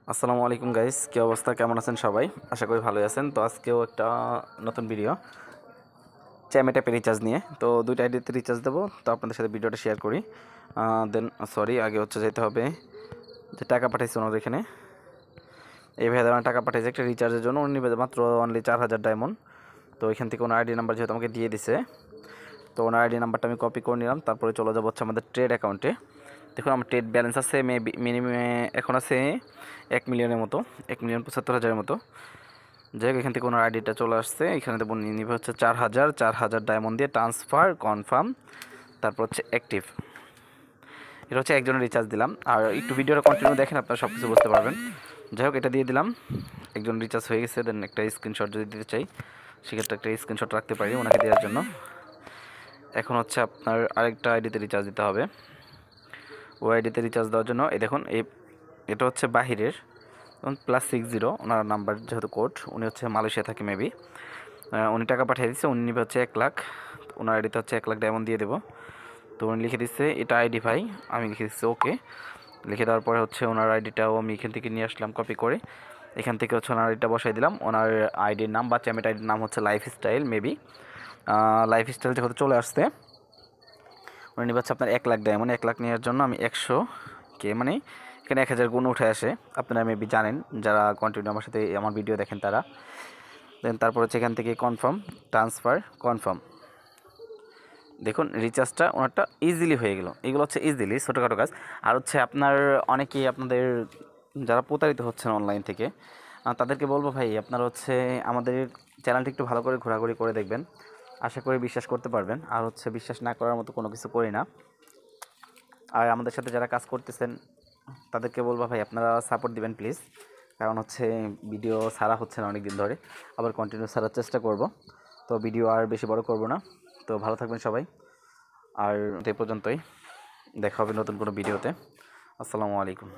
আসসালামু আলাইকুম গাইস, কি অবস্থা, কেমন আছেন সবাই? আশা করি ভালোই আছেন। তো আজকেও একটা নতুন ভিডিও চ্যামে ট্যাপে রিচার্জ নিয়ে। তো দুইটা আইডিতে রিচার্জ দেবো, তো আপনাদের সাথে ভিডিওটা শেয়ার করি। দেন সরি, আগে হচ্ছে যেতে হবে যে টাকা পাঠাইছে ওনার এখানে। এই ভাই আমার টাকা পাঠাইছে একটা রিচার্জের জন্য, উনি নেবে মাত্র অনলি 4000 ডায়মন্ড। তো এখান থেকে ওনার আইডি নাম্বার যেহেতু আমাকে দিয়ে দিছে, তো ওনার আইডি নাম্বারটা আমি কপি করে নিলাম। তারপরে চলে যাবো হচ্ছে আমাদের ট্রেড অ্যাকাউন্টে। দেখুন আমার ট্রেড ব্যালেন্স আছে মিনিমাম এখন আছে 1 মিলিয়নের মতো, 1,75,000 মতো। যাই হোক, এখান থেকে ওনার আইডিটা চলে আসছে। এখানে দেবো নিবে হচ্ছে 4000 ডায়মন্ড দিয়ে ট্রান্সফার কনফার্ম, তারপর হচ্ছে অ্যাক্টিভ। এটা হচ্ছে একজনের রিচার্জ দিলাম। আর একটু ভিডিওটা কন্টিনিউ দেখেন, আপনারা সব কিছু বুঝতে পারবেন। যাই হোক, এটা দিয়ে দিলাম, একজন রিচার্জ হয়ে গেছে। দেন একটা স্ক্রিনশট যদি দিতে চাই, সেক্ষেত্রে একটা স্ক্রিনশট রাখতে পারি ওনাকে দেওয়ার জন্য। এখন হচ্ছে আপনার আরেকটা আইডিতে রিচার্জ দিতে হবে। ওই আইডিতে রিচার্জ দেওয়ার জন্য এই দেখুন, এটা হচ্ছে বাহিরের +60 ওনার নাম্বার, যেহেতু কোড, উনি হচ্ছে মালয়েশিয়া থাকে মেবি। উনি টাকা পাঠিয়ে দিচ্ছে, উনি নেবে হচ্ছে 1 লাখ। ওনার আইডিতে হচ্ছে 1 লাখ ডায়মন্ড দিয়ে দেবো। তো উনি লিখে দিচ্ছে এটা আইডি ভাই, আমি লিখে দিচ্ছি ওকে। লিখে দেওয়ার পরে হচ্ছে ওনার আইডিটাও আমি এখান থেকে নিয়ে আসলাম কপি করে। এখান থেকে হচ্ছে ওনার আইডিটা বসাই দিলাম। ওনার আইডির নাম বা চ্যামেট আইডির নাম হচ্ছে লাইফস্টাইল মেবি। লাইফস্টাইল যেহেতু চলে আসছে, উনি নেবে হচ্ছে আপনার 1 লাখ ডায়মন্ড। 1 লাখ নেওয়ার জন্য আমি 100K, মানে এখানে 1000 গুণ উঠে আসে, আপনারা মেবি জানেন যারা কন্টিনিউ আমার সাথে আমার ভিডিও দেখেন তারা। দেন তারপর হচ্ছে এখান থেকে কনফার্ম, ট্রান্সফার কনফার্ম। দেখুন রিচার্জটা ওনারটা ইজিলি হয়ে গেল। এগুলো হচ্ছে ইজিলি ছোটোখাটো কাজ। আর হচ্ছে আপনার অনেকেই আপনাদের যারা প্রতারিত হচ্ছেন অনলাইন থেকে, তাদেরকে বলবো ভাই আপনারা হচ্ছে আমাদের চ্যানেলটি একটু ভালো করে ঘোরাঘুরি করে দেখবেন। আশা করি বিশ্বাস করতে পারবেন। আর হচ্ছে বিশ্বাস না করার মতো কোনো কিছু করি না। আর আমাদের সাথে যারা কাজ করতেছেন তাদেরকে বলবো ভাই আপনারা সাপোর্ট দিবেন প্লিজ। কারণ হচ্ছে ভিডিও ছাড়া হচ্ছে না অনেক দিন ধরে, আবার কন্টিনিউ ছাড়ার চেষ্টা করব। তো ভিডিও আর বেশি বড় করব না। তো ভালো থাকবেন সবাই। আর এই পর্যন্তই, দেখা হবে নতুন কোনো ভিডিওতে। আসসালামু আলাইকুম।